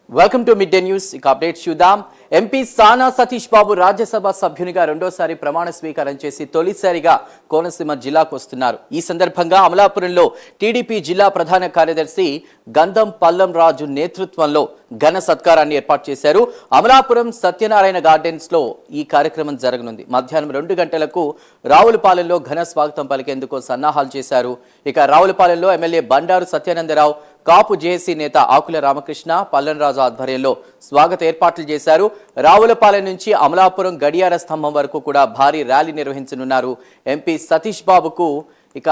Welcome to mid day news. ఇక updates చూద్దాం. MP సానా సతీష్ బాబు రాజ్యసభ సభ్యునిగా రెండోసారి ప్రమాణ స్వీకారం చేసి తొలిసారిగా కోనసీమ జిల్లాకు వస్తున్నారు. ఈ సందర్భంగా అమలాపురంలో టీడీపీ జిల్లా ప్రధాన కార్యదర్శి గంధం పల్లం రాజు నేతృత్వంలో ఘన సత్కారాన్ని ఏర్పాటు చేశారు. అమలాపురం సత్యనారాయణ గార్డెన్స్ లో ఈ కార్యక్రమం జరగనుంది. మధ్యాహ్నం 2 గంటలకు రావులపాలెంలో ఘన స్వాగతం పలికేందుకు సన్నాహాలు చేశారు. ఇక రావులపాలెంలో ఎమ్మెల్యే బండారు సత్యానందరావు, కాపు జేఏసీ నేత ఆకుల రామకృష్ణ, పల్లంరాజు ఆధ్వర్యంలో స్వాగత ఏర్పాట్లు చేశారు. రావులపాలెం నుంచి అమలాపురం గడియార స్తంభం వరకు కూడా భారీ ర్యాలీ నిర్వహించనున్నారు. ఎంపీ సతీష్ బాబుకు ఇక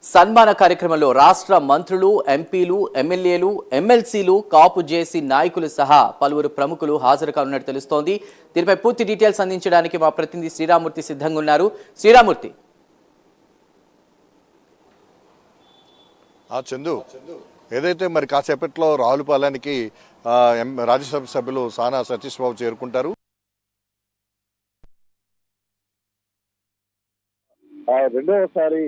సన్మాన కార్యక్రమంలో రాష్ట్ర మంత్రులు, ఎంపీలు, ఎమ్మెల్యేలు, ఎమ్మెల్సీలు, కాపు జేఏసీ నాయకులు సహా పలువురు ప్రముఖులు హాజరు కానున్నట్టు తెలుస్తోంది. దీనిపై పూర్తి డీటెయిల్స్ అందించడానికి మా ప్రతినిధి శ్రీరామూర్తి సిద్ధంగా ఉన్నారు. శ్రీరామూర్తి. చందు, ఏదైతే మరి కాసేపట్లో రావులపాలెంకి రాజ్యసభ సభ్యులు సానా సతీష్ బాబు చేరుకుంటారు. రెండవసారి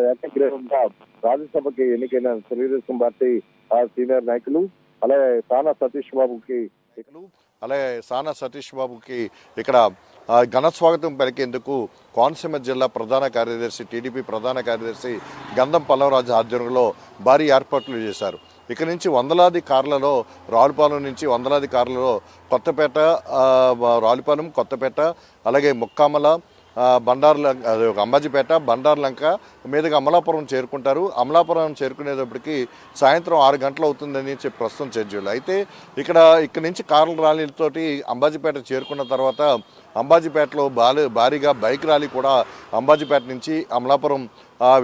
ఏకగ్రీవంగా రాజ్యసభకి ఎన్నికైన తెలుగుదేశం పార్టీ సీనియర్ నాయకులు అలాగే సానా సతీష్ బాబుకి ఇక్కడ ఘన స్వాగతం పలికేందుకు కోనసీమ జిల్లా ప్రధాన కార్యదర్శి, టీడీపీ ప్రధాన కార్యదర్శి గంధం పల్లవరాజు ఆధ్వర్యంలో భారీ ఏర్పాట్లు చేశారు. ఇక నుంచి వందలాది కార్లలో రావులపాలెం నుంచి వందలాది కార్లలో కొత్తపేట, రావులపాలెం, కొత్తపేట, అలాగే ముక్కామల, అంబాజీపేట, బండార్లంక మీదుగా అమలాపురం చేరుకుంటారు. అమలాపురం చేరుకునేటప్పటికి సాయంత్రం 6 గంటలు అవుతుందని చెప్పి ప్రస్తుతం షెడ్యూల్. అయితే ఇక్కడ నుంచి కార్ల ర్యాలీలతోటి అంబాజీపేట చేరుకున్న తర్వాత అంబాజీపేటలో భారీగా బైక్ ర్యాలీ కూడా అంబాజీపేట నుంచి అమలాపురం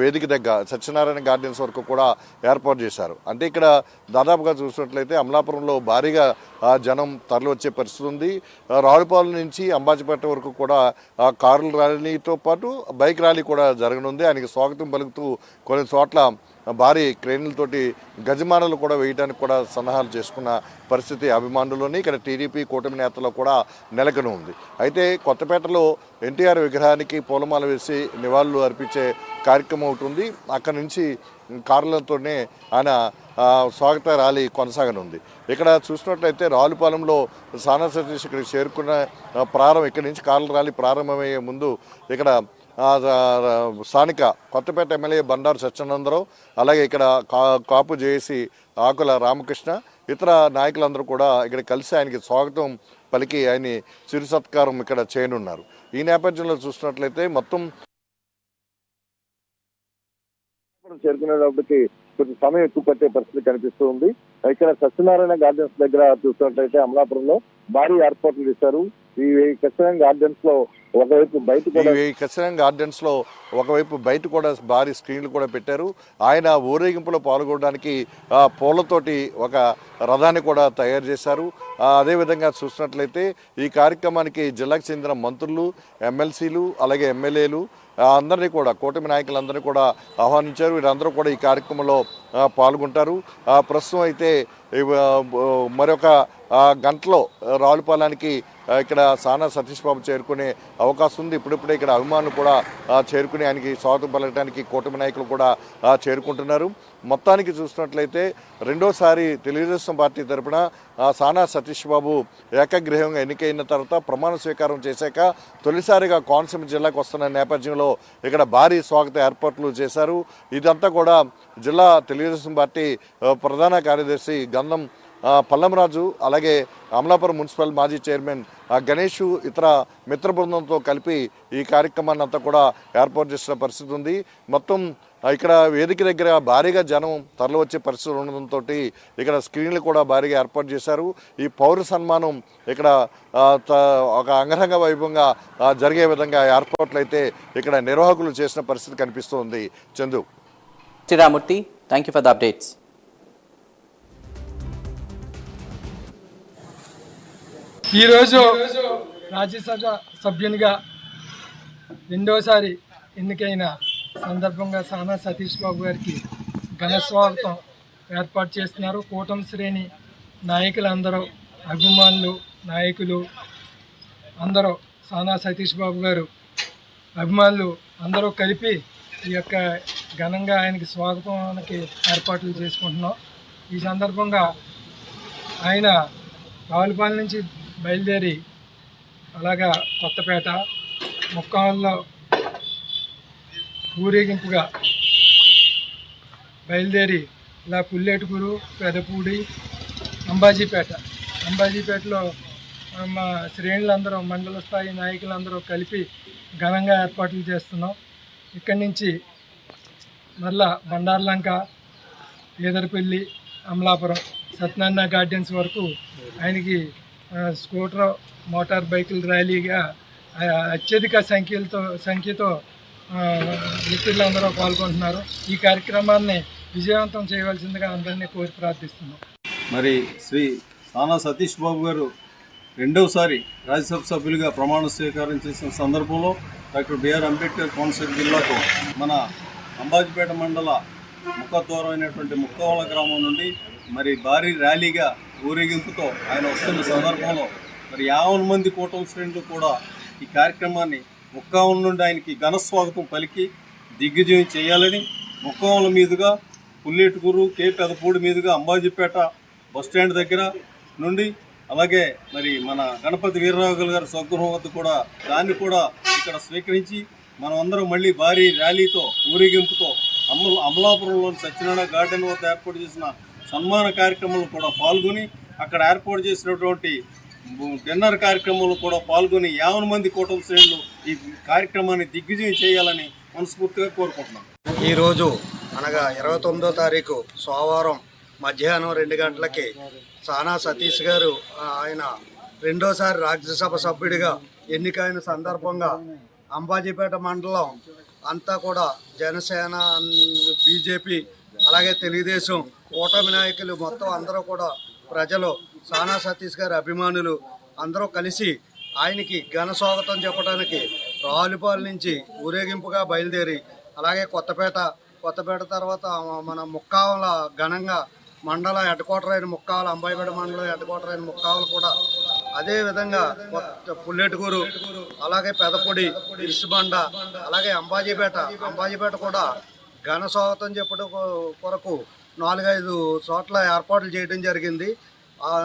వేదిక దగ్గర సత్యనారాయణ గార్డెన్స్ వరకు కూడా ఏర్పాటు చేశారు. అంటే ఇక్కడ దాదాపుగా చూసినట్లయితే అమలాపురంలో భారీగా జనం తరలి వచ్చే పరిస్థితి ఉంది. రావులపాలెం నుంచి అంబాజీపేట వరకు కూడా కార్ల ర్యాలీతో పాటు బైక్ ర్యాలీ కూడా జరగనుంది. ఆయనకి స్వాగతం పలుకుతూ కొన్ని చోట్ల భారీ క్రేన్లతోటి గజమానాలు కూడా వేయడానికి కూడా సన్నాహాలు చేసుకున్న పరిస్థితి అభిమానుల్లోని ఇక్కడ టీడీపీ కూటమి నేతల్లో కూడా నెలకొని ఉంది. అయితే కొత్తపేటలో ఎన్టీఆర్ విగ్రహానికి పూలమాల వేసి నివాళులు అర్పించే కార్యక్రమం ఉంటుంది. అక్కడి నుంచి కార్లతోనే ఆయన స్వాగత ర్యాలీ కొనసాగనుంది. ఇక్కడ చూసినట్లయితే రావులపాలెంలో సానా సతీష్ ఇక్కడికి చేరుకున్న ఇక్కడి నుంచి కార్ల ర్యాలీ ప్రారంభమయ్యే ముందు ఇక్కడ స్థానిక కొత్తపేట ఎమ్మెల్యే బండారు సత్యానందరావు, అలాగే ఇక్కడ కాపు జేఏసీ ఆకుల రామకృష్ణ, ఇతర నాయకులందరూ కూడా ఇక్కడ కలిసి ఆయనకి స్వాగతం పలికి ఆయన్ని చిరు సత్కారం ఇక్కడ చేయనున్నారు. ఈ నేపథ్యంలో చూసినట్లయితే మొత్తం చేరుకునేటప్పటికి కొంచెం సమయం ఎక్కువ పట్టే పరిస్థితి కనిపిస్తూ ఉంది. ఇక్కడ సత్యనారాయణ గార్డెన్స్ దగ్గర చూసినట్లయితే అమలాపురంలో భారీ ఏర్పాట్లు చేశారు. ఈ కచ్చితంగా గార్డెన్స్ లో ఒకవైపు బయట కూడా భారీ స్క్రీన్లు కూడా పెట్టారు. ఆయన ఊరేగింపులో పాల్గొనడానికి పూలతోటి ఒక రథాన్ని కూడా తయారు చేశారు. అదేవిధంగా చూసినట్లయితే ఈ కార్యక్రమానికి జిల్లాకు చెందిన మంత్రులు, ఎమ్మెల్సీలు, అలాగే ఎమ్మెల్యేలు అందరినీ కూడా కూటమి నాయకులందరినీ కూడా ఆహ్వానించారు. వీరందరూ కూడా ఈ కార్యక్రమంలో పాల్గొంటారు. ప్రస్తుతం అయితే మరొక గంటలో రావులపాలెంకి ఇక్కడ సానా సతీష్ బాబు చేరుకునే అవకాశం ఉంది. ఇప్పుడిప్పుడే ఇక్కడ అభిమానులు కూడా చేరుకుని ఆయనకి స్వాగతం పలకడానికి కూటమి నాయకులు కూడా చేరుకుంటున్నారు. మొత్తానికి చూసినట్లయితే రెండోసారి తెలుగుదేశం పార్టీ తరఫున సానా సతీష్ బాబు ఏకగ్రీవంగా ఎన్నికైన తర్వాత ప్రమాణ స్వీకారం చేశాక తొలిసారిగా కోనసీమ జిల్లాకు వస్తున్న నేపథ్యంలో ఇక్కడ భారీ స్వాగత ఏర్పాట్లు చేశారు. ఇదంతా కూడా జిల్లా తెలుగుదేశం పార్టీ ప్రధాన కార్యదర్శి గంధం పల్లంరాజు, అలాగే అమలాపురం మున్సిపల్ మాజీ చైర్మన్ గణేష్, ఇతర మిత్ర బృందంతో కలిపి ఈ కార్యక్రమాన్ని అంతా కూడా ఏర్పాటు చేసిన పరిస్థితి ఉంది. మొత్తం ఇక్కడ వేదిక దగ్గర భారీగా జనం తరలి వచ్చే పరిస్థితులు ఉండడంతో ఇక్కడ స్క్రీన్లు కూడా భారీగా ఏర్పాటు చేశారు. ఈ పౌర సన్మానం ఇక్కడ ఒక అంగరంగ వైభవంగా జరిగే విధంగా ఏర్పాట్లు అయితే ఇక్కడ నిర్వాహకులు చేసిన పరిస్థితి కనిపిస్తోంది. Chandu. Sriramurthy, thank you for the updates. ఈరోజు రాజ్యసభ సభ్యునిగా రెండోసారి ఎన్నికైన సందర్భంగా సానా సతీష్ బాబు గారికి ఘన స్వాగతం ఏర్పాటు చేస్తున్నారు. కూటమి శ్రేణి నాయకులందరూ, అభిమానులు, నాయకులు అందరూ సానా సతీష్ బాబు గారు అభిమానులు అందరూ కలిపి ఈ యొక్క ఘనంగా ఆయనకి స్వాగతానికి ఏర్పాట్లు చేసుకుంటున్నాం. ఈ సందర్భంగా ఆయన రావులపాలెం నుంచి బయలుదేరి అలాగా కొత్తపేట ముక్కాళ్ళలో ఊరేగింపుగా బయలుదేరి ఇలా పుల్లేటుకూరు, పెదపూడి, అంబాజీపేటలో మా శ్రేణులందరూ మండల స్థాయి నాయకులందరూ కలిపి ఘనంగా ఏర్పాట్లు చేస్తున్నాం. ఇక్కడి నుంచి మళ్ళా బండార్లంక, ఈదరపల్లి, అమలాపురం, సత్యనారాయణ గార్డెన్స్ వరకు ఆయనకి స్కూటర్, మోటార్ బైకుల ర్యాలీగా అత్యధిక సంఖ్యతో వ్యక్తులందరూ పాల్గొంటున్నారు. ఈ కార్యక్రమాన్ని విజయవంతం చేయవలసిందిగా అందరినీ కోరి ప్రార్థిస్తున్నాం. మరి శ్రీ సానా సతీష్ బాబు గారు రెండవసారి రాజ్యసభ సభ్యులుగా ప్రమాణ స్వీకారం చేసిన సందర్భంలో డాక్టర్ బిఆర్ అంబేద్కర్ కోనసీమ జిల్లాకు మన అంబాజీపేట మండల ముఖద్వారం అయినటువంటి ముక్కవల గ్రామం నుండి మరి భారీ ర్యాలీగా ఊరేగింపుతో ఆయన వస్తున్న సందర్భంలో మరి 50 మంది కూటమి శ్రేణులు కూడా ఈ కార్యక్రమాన్ని ముక్కావల నుండి ఆయనకి ఘన స్వాగతం పలికి దిగ్విజయం చేయాలని, ముక్కావల మీదుగా పుల్లేటుకూరు, పెదపూడి మీదుగా అంబాజీపేట బస్టాండ్ దగ్గర నుండి అలాగే మరి మన గణపతి వీరరాఘులు గారి స్వగృహం వద్ద కూడా దాన్ని కూడా ఇక్కడ స్వీకరించి మనం అందరం మళ్ళీ భారీ ర్యాలీతో ఊరేగింపుతో అమలాపురంలోని సత్యనారాయణ గార్డెన్ వద్ద ఏర్పాటు చేసిన సన్మాన కార్యక్రమంలో కూడా పాల్గొని అక్కడ ఏర్పాటు చేసినటువంటి డిన్నర్ కార్యక్రమంలో కూడా పాల్గొని 50 మంది కూటమి శ్రేణులు ఈ కార్యక్రమాన్ని దిగ్విజయం చేయాలని మనస్ఫూర్తిగా కోరుకుంటున్నాం. ఈరోజు అనగా 29వ తారీఖు సోమవారం మధ్యాహ్నం 2 గంటలకి సానా సతీష్ గారు ఆయన రెండోసారి రాజ్యసభ సభ్యుడిగా ఎన్నికైన సందర్భంగా అంబాజీపేట మండలం అంతా కూడా జనసేన, బీజేపీ అలాగే తెలుగుదేశం కూటమి నాయకులు మొత్తం అందరూ కూడా ప్రజలు సానా సతీష్ గారి అభిమానులు అందరూ కలిసి ఆయనకి ఘన స్వాగతం చెప్పడానికి రావులపాలెం నుంచి ఊరేగింపుగా బయలుదేరి అలాగే కొత్తపేట తర్వాత మన ముక్కావల ఘనంగా మండల హెడ్ క్వార్టర్ అయిన ముక్కావల, అంబాజీపేట మండలం హెడ్ క్వార్టర్ అయిన ముక్కావలు కూడా అదేవిధంగా పుల్లేటుకూరు అలాగే పెదపొడి, ఇసుబండ అలాగే అంబాజీపేట కూడా ఘన స్వాగతం చెప్పడం కొరకు 4-5 చోట్ల ఏర్పాట్లు చేయడం జరిగింది.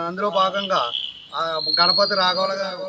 అందులో భాగంగా గణపతి రాఘవుల గారు